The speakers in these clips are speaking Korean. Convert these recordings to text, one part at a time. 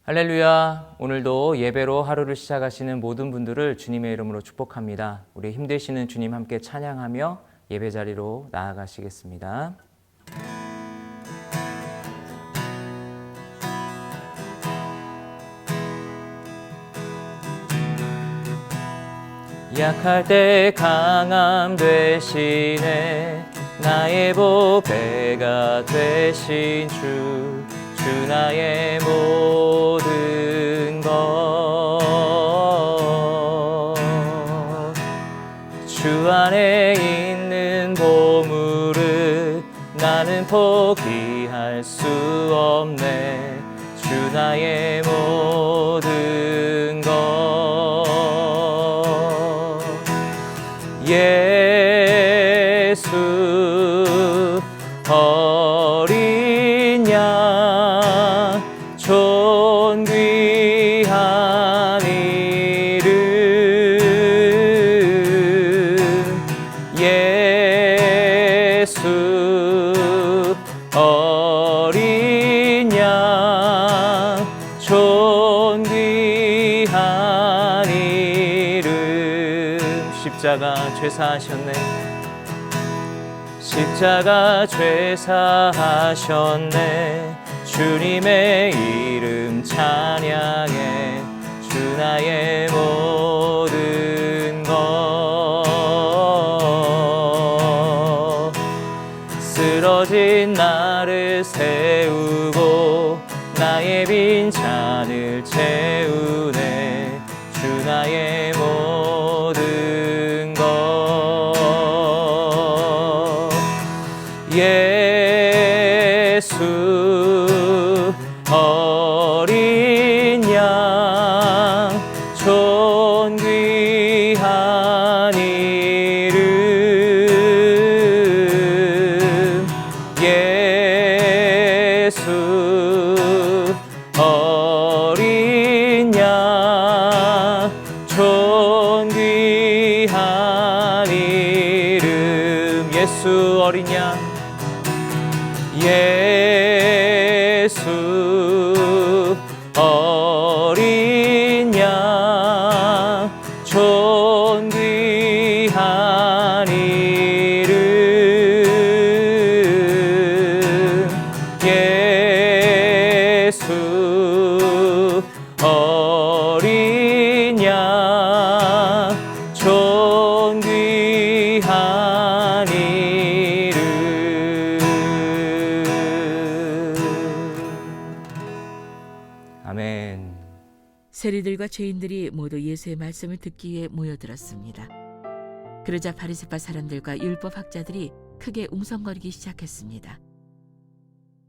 할렐루야. 오늘도 예배로 하루를 시작하시는 모든 분들을 주님의 이름으로 축복합니다. 우리 힘되시는 주님 함께 찬양하며 예배 자리로 나아가시겠습니다. 약할 때 강함 되시네. 나의 보배가 되신 주 나의 모든 것. 주 안에 있는 보물을 나는 포기할 수 없네. 주 나의 모든 것. 예수 어린 양 존귀한 이름. 예수 어린 양 존귀한 이름. 십자가 죄사하셨네. 십자가 죄사하셨네. 주님의 이름 찬양해. 주 나의 모든 것. 쓰러진 나를 세우고 나의 빈 잔을 채우네. 주 나의 모든 것. 예수 어린 양 존귀한 이름. 예수 어린 양 존귀한 이름. 예수 어린 양. 예수 어린 양 존귀한 이름. 예수 어린 양 존귀한 이름. 아멘. 세리들과 죄인들이 모두 예수의 말씀을 듣기 위해 모여들었습니다. 그러자 바리새파 사람들과 율법학자들이 크게 웅성거리기 시작했습니다.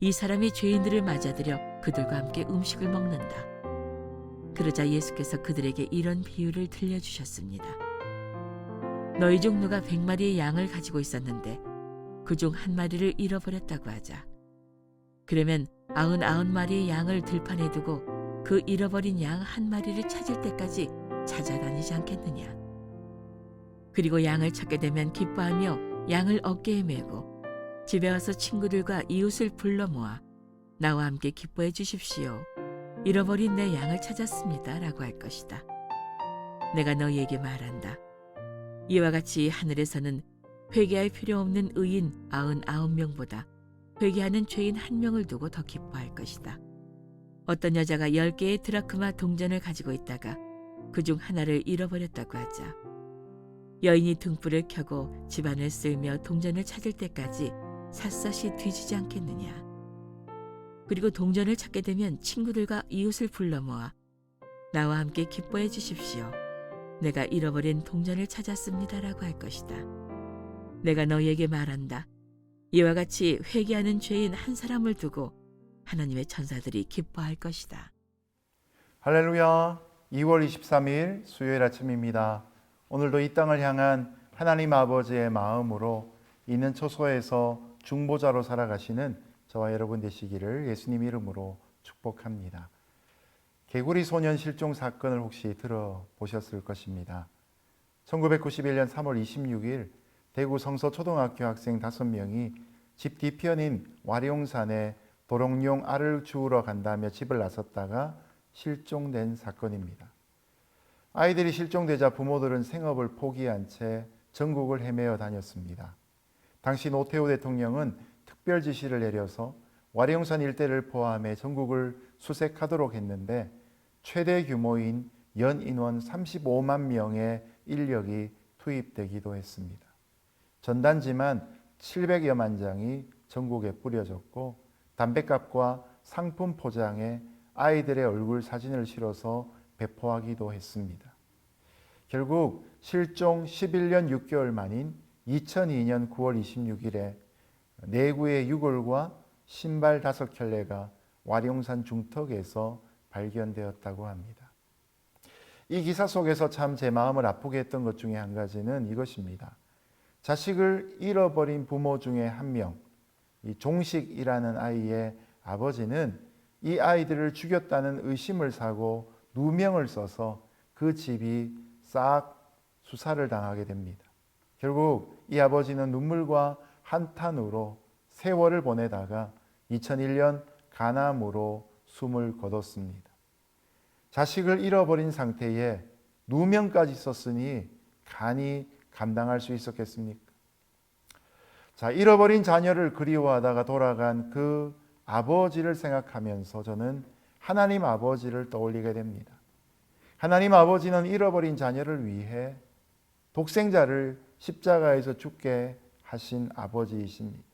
이 사람이 죄인들을 맞아들여 그들과 함께 음식을 먹는다. 그러자 예수께서 그들에게 이런 비유를 들려주셨습니다. 너희 중 누가 100마리의 양을 가지고 있었는데 그중 한 마리를 잃어버렸다고 하자. 그러면 99마리의 양을 들판에 두고 그 잃어버린 양 한 마리를 찾을 때까지 찾아다니지 않겠느냐. 그리고 양을 찾게 되면 기뻐하며 양을 어깨에 메고 집에 와서 친구들과 이웃을 불러 모아 나와 함께 기뻐해 주십시오. 잃어버린 내 양을 찾았습니다. 라고 할 것이다. 내가 너희에게 말한다. 이와 같이 하늘에서는 회개할 필요 없는 의인 99명보다 회개하는 죄인 1명을 두고 더 기뻐할 것이다. 어떤 여자가 10개의 드라크마 동전을 가지고 있다가 그중 하나를 잃어버렸다고 하자. 여인이 등불을 켜고 집안을 쓸며 동전을 찾을 때까지 샅샅이 뒤지지 않겠느냐. 그리고 동전을 찾게 되면 친구들과 이웃을 불러 모아 나와 함께 기뻐해 주십시오. 내가 잃어버린 동전을 찾았습니다. 라고 할 것이다. 내가 너희에게 말한다. 이와 같이 회개하는 죄인 한 사람을 두고 하나님의 천사들이 기뻐할 것이다. 할렐루야. 2월 23일 수요일 아침입니다. 오늘도 이 땅을 향한 하나님 아버지의 마음으로 있는 초소에서 중보자로 살아가시는 저와 여러분 되시기를 예수님 이름으로 축복합니다. 개구리 소년 실종 사건을 혹시 들어보셨을 것입니다. 1991년 3월 26일 대구 성서초등학교 학생 5명이 집 뒤편인 와룡산에 도롱뇽 알을 주우러 간다며 집을 나섰다가 실종된 사건입니다. 아이들이 실종되자 부모들은 생업을 포기한 채 전국을 헤매어 다녔습니다. 당시 노태우 대통령은 특별 지시를 내려서 와리영산 일대를 포함해 전국을 수색하도록 했는데 최대 규모인 연 인원 35만 명의 인력이 투입되기도 했습니다. 전단지만 700여만 장이 전국에 뿌려졌고 담뱃값과 상품 포장에 아이들의 얼굴 사진을 실어서 배포하기도 했습니다. 결국 실종 11년 6개월 만인 2002년 9월 26일에 내구의 유골과 신발 5켤레가 와리용산 중턱에서 발견되었다고 합니다. 이 기사 속에서 참 제 마음을 아프게 했던 것 중에 한 가지는 이것입니다. 자식을 잃어버린 부모 중에 한 명, 이 종식이라는 아이의 아버지는 이 아이들을 죽였다는 의심을 사고 누명을 써서 그 집이 싹 수사를 당하게 됩니다. 결국 이 아버지는 눈물과 한탄으로 세월을 보내다가 2001년 간암으로 숨을 거뒀습니다. 자식을 잃어버린 상태에 누명까지 썼으니 간이 감당할 수 있었겠습니까? 자, 잃어버린 자녀를 그리워하다가 돌아간 그 아버지를 생각하면서 저는 하나님 아버지를 떠올리게 됩니다. 하나님 아버지는 잃어버린 자녀를 위해 독생자를 십자가에서 죽게 하신 아버지이십니다.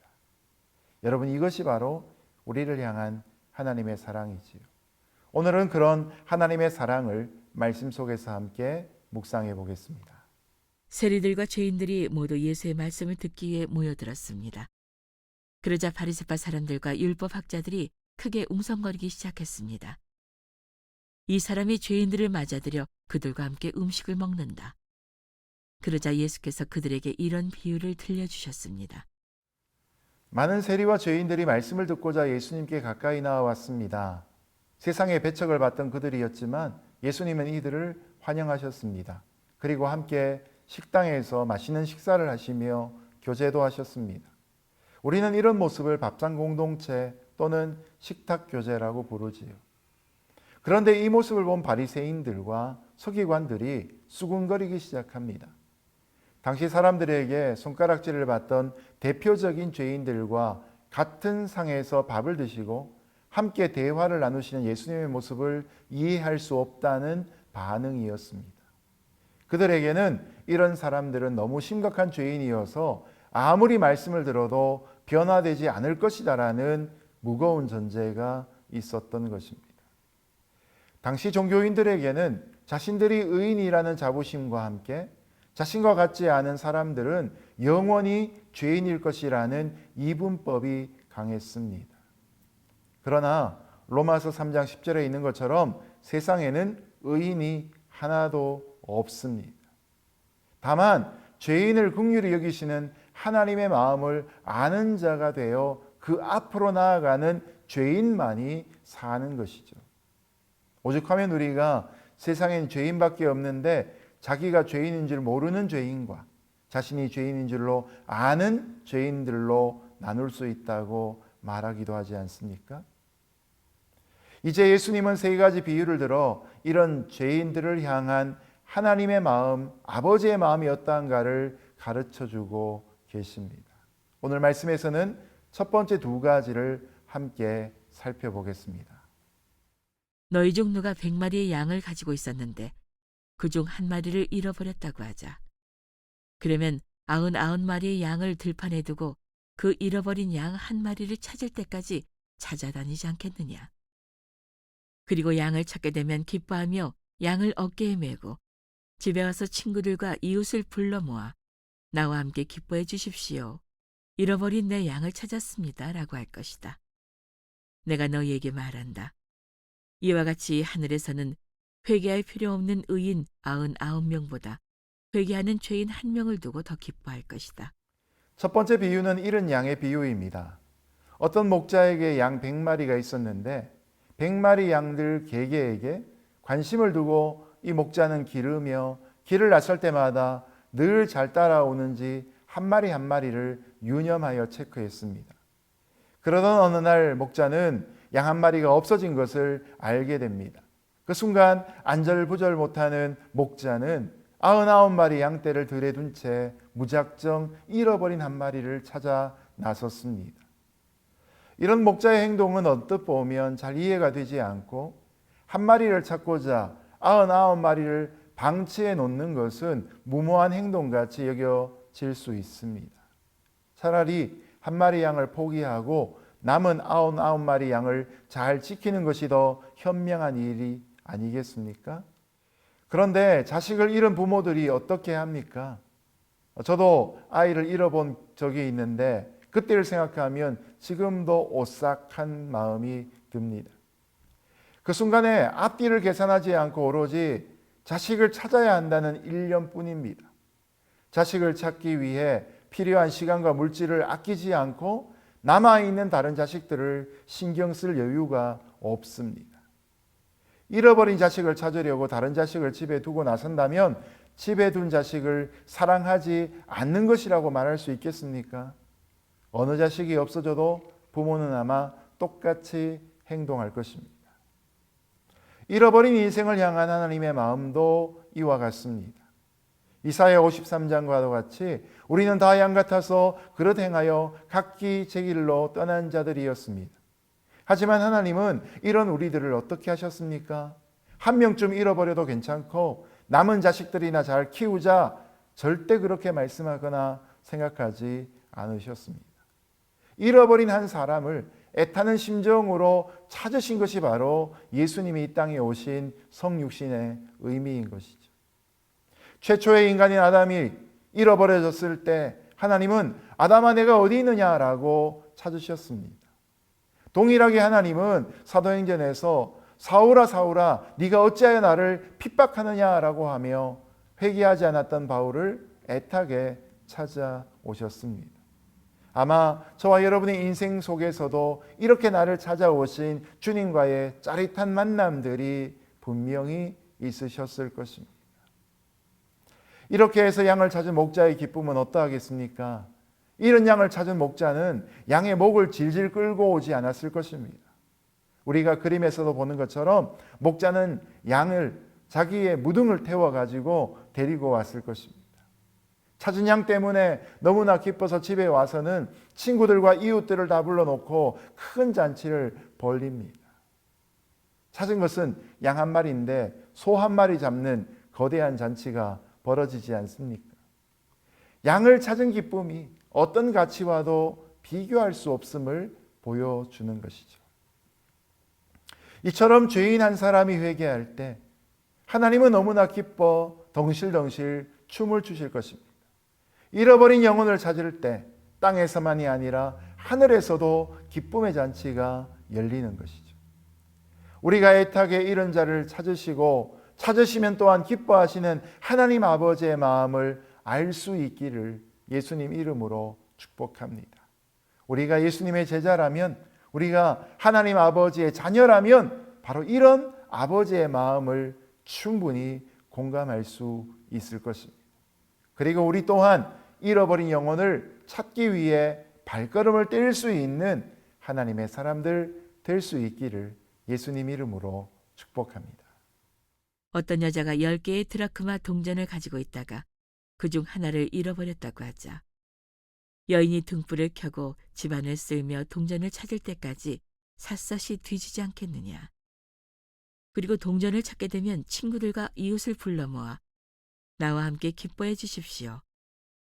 여러분, 이것이 바로 우리를 향한 하나님의 사랑이지요. 오늘은 그런 하나님의 사랑을 말씀 속에서 함께 묵상해 보겠습니다. 세리들과 죄인들이 모두 예수의 말씀을 듣기 위해 모여들었습니다. 그러자 바리새파 사람들과 율법 학자들이 크게 웅성거리기 시작했습니다. 이 사람이 죄인들을 맞아들여 그들과 함께 음식을 먹는다. 그러자 예수께서 그들에게 이런 비유를 들려주셨습니다. 많은 세리와 죄인들이 말씀을 듣고자 예수님께 가까이 나와왔습니다. 세상의 배척을 받던 그들이었지만 예수님은 이들을 환영하셨습니다. 그리고 함께 식당에서 맛있는 식사를 하시며 교제도 하셨습니다. 우리는 이런 모습을 밥상 공동체 또는 식탁 교제라고 부르지요. 그런데 이 모습을 본 바리새인들과 서기관들이 수군거리기 시작합니다. 당시 사람들에게 손가락질을 받던 대표적인 죄인들과 같은 상에서 밥을 드시고 함께 대화를 나누시는 예수님의 모습을 이해할 수 없다는 반응이었습니다. 그들에게는 이런 사람들은 너무 심각한 죄인이어서 아무리 말씀을 들어도 변화되지 않을 것이다라는 무거운 전제가 있었던 것입니다. 당시 종교인들에게는 자신들이 의인이라는 자부심과 함께 자신과 같지 않은 사람들은 영원히 죄인일 것이라는 이분법이 강했습니다. 그러나 로마서 3장 10절에 있는 것처럼 세상에는 의인이 하나도 없습니다. 다만 죄인을 긍휼히 여기시는 하나님의 마음을 아는 자가 되어 그 앞으로 나아가는 죄인만이 사는 것이죠. 오죽하면 우리가 세상엔 죄인밖에 없는데 자기가 죄인인 줄 모르는 죄인과 자신이 죄인인 줄로 아는 죄인들로 나눌 수 있다고 말하기도 하지 않습니까? 이제 예수님은 세 가지 비유를 들어 이런 죄인들을 향한 하나님의 마음, 아버지의 마음이 어떠한가를 가르쳐주고 계십니다. 오늘 말씀에서는 첫 번째 두 가지를 함께 살펴보겠습니다. 너희 중 누가 100마리의 양을 가지고 있었는데 그중 한 마리를 잃어버렸다고 하자. 그러면 99마리의 양을 들판에 두고 그 잃어버린 양 한 마리를 찾을 때까지 찾아다니지 않겠느냐. 그리고 양을 찾게 되면 기뻐하며 양을 어깨에 메고 집에 와서 친구들과 이웃을 불러 모아 나와 함께 기뻐해 주십시오. 잃어버린 내 양을 찾았습니다. 라고 할 것이다. 내가 너희에게 말한다. 이와 같이 하늘에서는 회개할 필요 없는 의인 99명보다 회개하는 죄인 1명을 두고 더 기뻐할 것이다. 첫 번째 비유는 잃은 양의 비유입니다. 어떤 목자에게 양 100마리가 있었는데 100마리 양들 개개에게 관심을 두고 이 목자는 기르며 길을 낯설 때마다 늘 잘 따라오는지 한 마리 한 마리를 유념하여 체크했습니다. 그러던 어느 날 목자는 양 한 마리가 없어진 것을 알게 됩니다. 그 순간 안절부절 못하는 목자는 99마리 양떼를 들에 둔 채 무작정 잃어버린 한 마리를 찾아 나섰습니다. 이런 목자의 행동은 언뜻 보면 잘 이해가 되지 않고 한 마리를 찾고자 99마리를 방치해 놓는 것은 무모한 행동같이 여겨질 수 있습니다. 차라리 한 마리 양을 포기하고 남은 99마리 양을 잘 지키는 것이 더 현명한 일이 아니겠습니까? 그런데 자식을 잃은 부모들이 어떻게 합니까? 저도 아이를 잃어본 적이 있는데 그때를 생각하면 지금도 오싹한 마음이 듭니다. 그 순간에 앞뒤를 계산하지 않고 오로지 자식을 찾아야 한다는 일념뿐입니다. 자식을 찾기 위해 필요한 시간과 물질을 아끼지 않고 남아있는 다른 자식들을 신경 쓸 여유가 없습니다. 잃어버린 자식을 찾으려고 다른 자식을 집에 두고 나선다면 집에 둔 자식을 사랑하지 않는 것이라고 말할 수 있겠습니까? 어느 자식이 없어져도 부모는 아마 똑같이 행동할 것입니다. 잃어버린 인생을 향한 하나님의 마음도 이와 같습니다. 이사야 53장과도 같이 우리는 다 양 같아서 그릇 행하여 각기 제 길로 떠난 자들이었습니다. 하지만 하나님은 이런 우리들을 어떻게 하셨습니까? 한 명쯤 잃어버려도 괜찮고 남은 자식들이나 잘 키우자, 절대 그렇게 말씀하거나 생각하지 않으셨습니다. 잃어버린 한 사람을 애타는 심정으로 찾으신 것이 바로 예수님이 이 땅에 오신 성육신의 의미인 것이죠. 최초의 인간인 아담이 잃어버려졌을 때 하나님은 아담아 내가 어디 있느냐라고 찾으셨습니다. 동일하게 하나님은 사도행전에서 사울아 사울아 네가 어찌하여 나를 핍박하느냐라고 하며 회개하지 않았던 바울을 애타게 찾아오셨습니다. 아마 저와 여러분의 인생 속에서도 이렇게 나를 찾아오신 주님과의 짜릿한 만남들이 분명히 있으셨을 것입니다. 이렇게 해서 양을 찾은 목자의 기쁨은 어떠하겠습니까? 이런 양을 찾은 목자는 양의 목을 질질 끌고 오지 않았을 것입니다. 우리가 그림에서도 보는 것처럼 목자는 양을 자기의 무등을 태워가지고 데리고 왔을 것입니다. 찾은 양 때문에 너무나 기뻐서 집에 와서는 친구들과 이웃들을 다 불러놓고 큰 잔치를 벌립니다. 찾은 것은 양 한 마리인데 소 한 마리 잡는 거대한 잔치가 벌어지지 않습니까? 양을 찾은 기쁨이 어떤 가치와도 비교할 수 없음을 보여주는 것이죠. 이처럼 죄인 한 사람이 회개할 때 하나님은 너무나 기뻐 덩실덩실 춤을 추실 것입니다. 잃어버린 영혼을 찾을 때 땅에서만이 아니라 하늘에서도 기쁨의 잔치가 열리는 것이죠. 우리가 애타게 잃은 자를 찾으시고 찾으시면 또한 기뻐하시는 하나님 아버지의 마음을 알 수 있기를 예수님 이름으로 축복합니다. 우리가 예수님의 제자라면, 우리가 하나님 아버지의 자녀라면 바로 이런 아버지의 마음을 충분히 공감할 수 있을 것입니다. 그리고 우리 또한 잃어버린 영혼을 찾기 위해 발걸음을 뗄 수 있는 하나님의 사람들 될 수 있기를 예수님 이름으로 축복합니다. 어떤 여자가 10개의 드라크마 동전을 가지고 있다가 그중 하나를 잃어버렸다고 하자. 여인이 등불을 켜고 집안을 쓸며 동전을 찾을 때까지 샅샅이 뒤지지 않겠느냐. 그리고 동전을 찾게 되면 친구들과 이웃을 불러 모아 나와 함께 기뻐해 주십시오.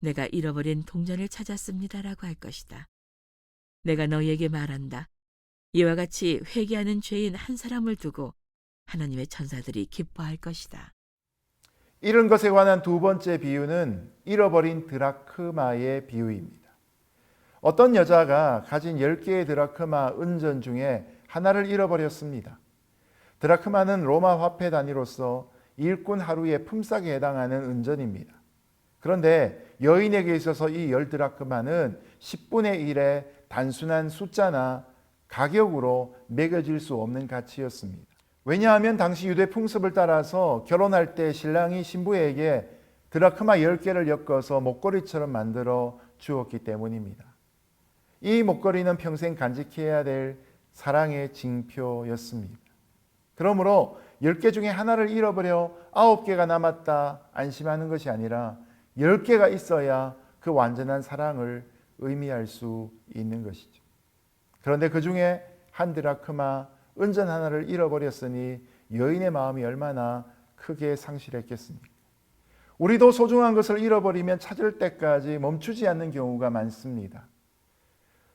내가 잃어버린 동전을 찾았습니다라고 할 것이다. 내가 너희에게 말한다. 이와 같이 회개하는 죄인 한 사람을 두고 하나님의 천사들이 기뻐할 것이다. 이런 것에 관한 두 번째 비유는 잃어버린 드라크마의 비유입니다. 어떤 여자가 가진 10개의 드라크마 은전 중에 하나를 잃어버렸습니다. 드라크마는 로마 화폐 단위로서 일꾼 하루의 품삯에 해당하는 은전입니다. 그런데 여인에게 있어서 이 10드라크마는 10분의 1의 단순한 숫자나 가격으로 매겨질 수 없는 가치였습니다. 왜냐하면 당시 유대 풍습을 따라서 결혼할 때 신랑이 신부에게 드라크마 10개를 엮어서 목걸이처럼 만들어 주었기 때문입니다. 이 목걸이는 평생 간직해야 될 사랑의 징표였습니다. 그러므로 10개 중에 하나를 잃어버려 9개가 남았다 안심하는 것이 아니라 10개가 있어야 그 완전한 사랑을 의미할 수 있는 것이죠. 그런데 그 중에 한 드라크마 은전 하나를 잃어버렸으니 여인의 마음이 얼마나 크게 상실했겠습니까? 우리도 소중한 것을 잃어버리면 찾을 때까지 멈추지 않는 경우가 많습니다.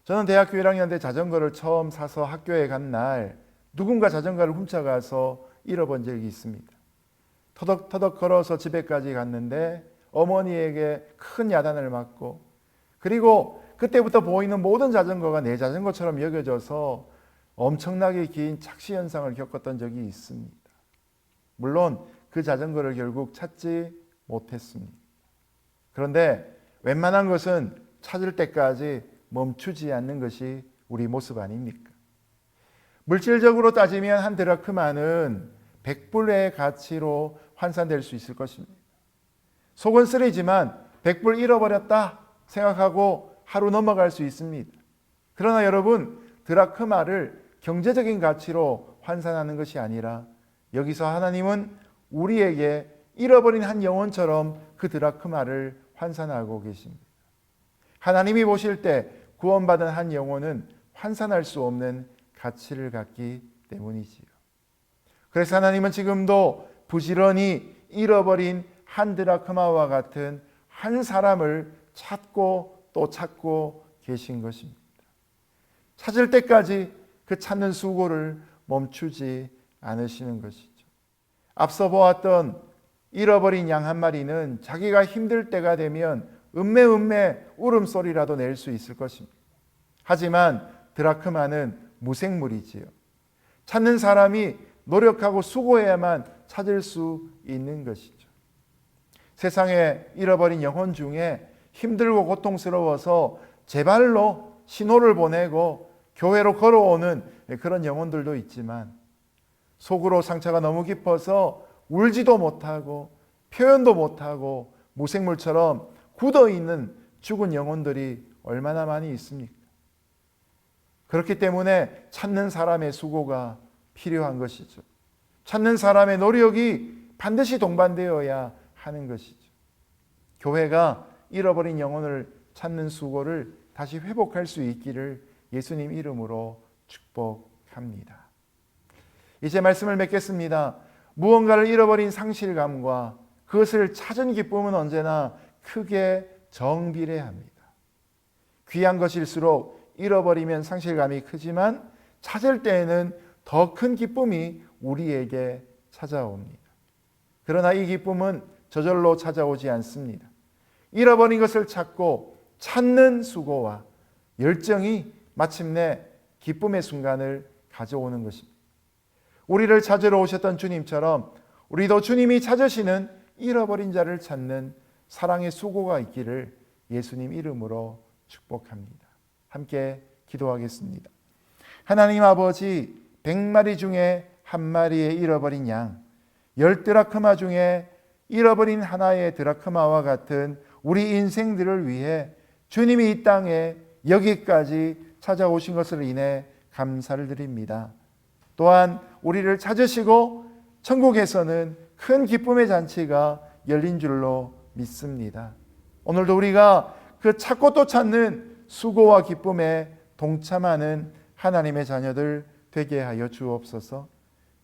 저는 대학교 1학년 때 자전거를 처음 사서 학교에 간 날 누군가 자전거를 훔쳐가서 잃어본 적이 있습니다. 터덕터덕 걸어서 집에까지 갔는데 어머니에게 큰 야단을 맞고, 그리고 그때부터 보이는 모든 자전거가 내 자전거처럼 여겨져서 엄청나게 긴 착시 현상을 겪었던 적이 있습니다. 물론 그 자전거를 결국 찾지 못했습니다. 그런데 웬만한 것은 찾을 때까지 멈추지 않는 것이 우리 모습 아닙니까? 물질적으로 따지면 한 드라크마는 100불의 가치로 환산될 수 있을 것입니다. 속은 쓰리지만 100불 잃어버렸다 생각하고 하루 넘어갈 수 있습니다. 그러나 여러분, 드라크마를 경제적인 가치로 환산하는 것이 아니라 여기서 하나님은 우리에게 잃어버린 한 영혼처럼 그 드라크마를 환산하고 계십니다. 하나님이 보실 때 구원받은 한 영혼은 환산할 수 없는 가치를 갖기 때문이지요. 그래서 하나님은 지금도 부지런히 잃어버린 한 드라크마와 같은 한 사람을 찾고 또 찾고 계신 것입니다. 찾을 때까지 그 찾는 수고를 멈추지 않으시는 것이죠. 앞서 보았던 잃어버린 양 한 마리는 자기가 힘들 때가 되면 음매음매 울음소리라도 낼 수 있을 것입니다. 하지만 드라크마는 무생물이지요. 찾는 사람이 노력하고 수고해야만 찾을 수 있는 것이죠. 세상에 잃어버린 영혼 중에 힘들고 고통스러워서 제 발로 신호를 보내고 교회로 걸어오는 그런 영혼들도 있지만, 속으로 상처가 너무 깊어서 울지도 못하고 표현도 못하고 무생물처럼 굳어있는 죽은 영혼들이 얼마나 많이 있습니까? 그렇기 때문에 찾는 사람의 수고가 필요한 것이죠. 찾는 사람의 노력이 반드시 동반되어야 하는 것이죠. 교회가 잃어버린 영혼을 찾는 수고를 다시 회복할 수 있기를 예수님 이름으로 축복합니다. 이제 말씀을 맺겠습니다. 무언가를 잃어버린 상실감과 그것을 찾은 기쁨은 언제나 크게 정비례합니다. 귀한 것일수록 잃어버리면 상실감이 크지만 찾을 때에는 더 큰 기쁨이 우리에게 찾아옵니다. 그러나 이 기쁨은 저절로 찾아오지 않습니다. 잃어버린 것을 찾고 찾는 수고와 열정이 마침내 기쁨의 순간을 가져오는 것입니다. 우리를 찾으러 오셨던 주님처럼 우리도 주님이 찾으시는 잃어버린 자를 찾는 사랑의 수고가 있기를 예수님 이름으로 축복합니다. 함께 기도하겠습니다. 하나님 아버지, 100마리 중에 한 마리의 잃어버린 양, 10드라크마 중에 잃어버린 하나의 드라크마와 같은 우리 인생들을 위해 주님이 이 땅에 여기까지 찾아오신 것을 인해 감사를 드립니다. 또한 우리를 찾으시고 천국에서는 큰 기쁨의 잔치가 열린 줄로 믿습니다. 오늘도 우리가 그 찾고 또 찾는 수고와 기쁨에 동참하는 하나님의 자녀들 되게 하여 주옵소서.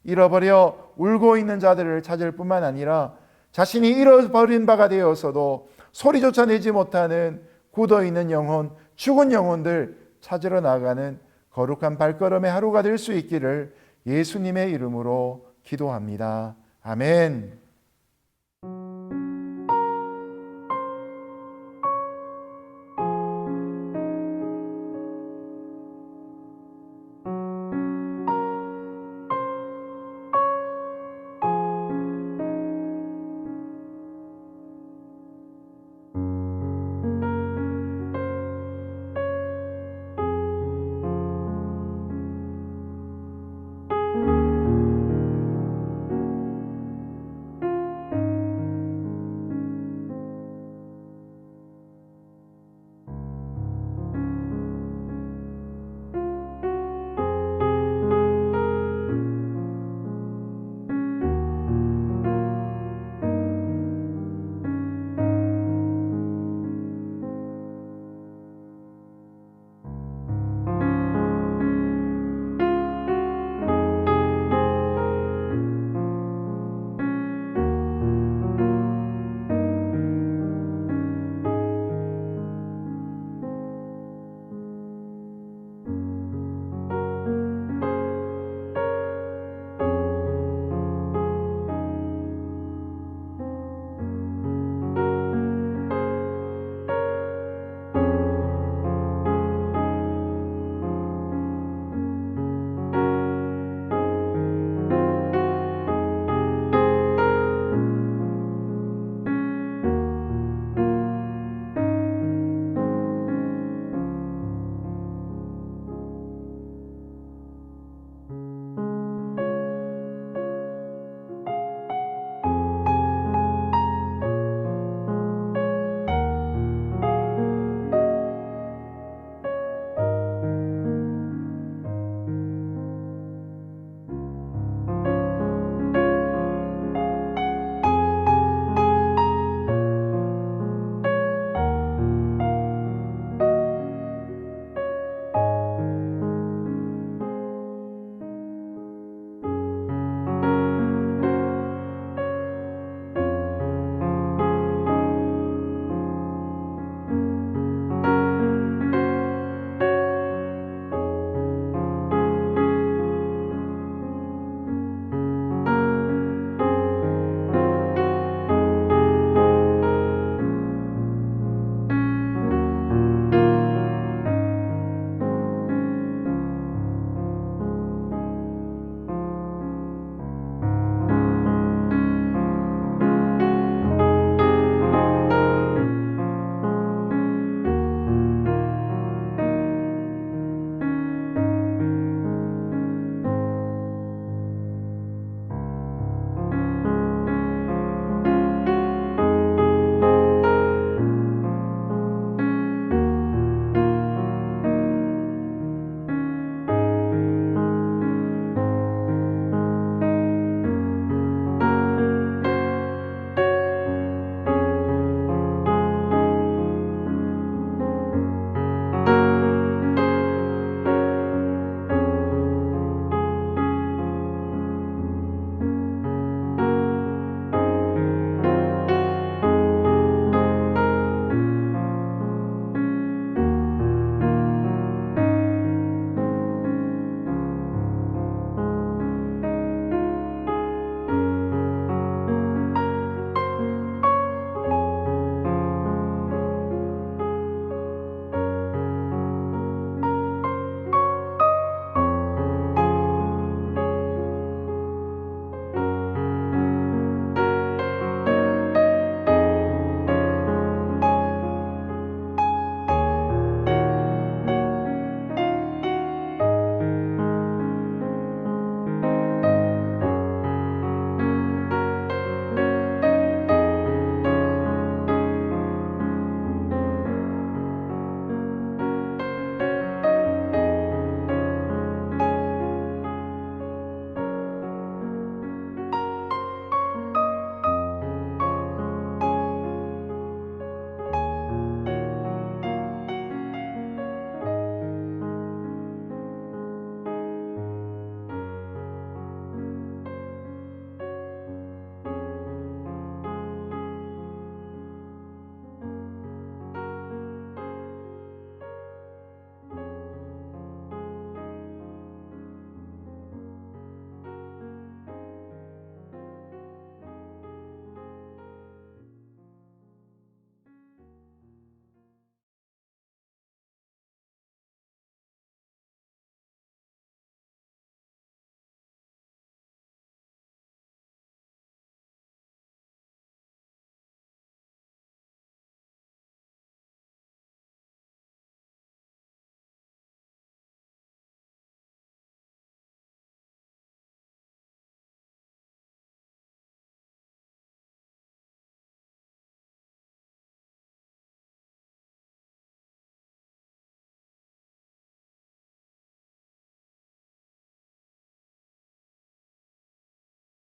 잃어버려 울고 있는 자들을 찾을 뿐만 아니라 자신이 잃어버린 바가 되어서도 소리조차 내지 못하는 굳어있는 영혼, 죽은 영혼들 찾으러 나가는 거룩한 발걸음의 하루가 될 수 있기를 예수님의 이름으로 기도합니다. 아멘.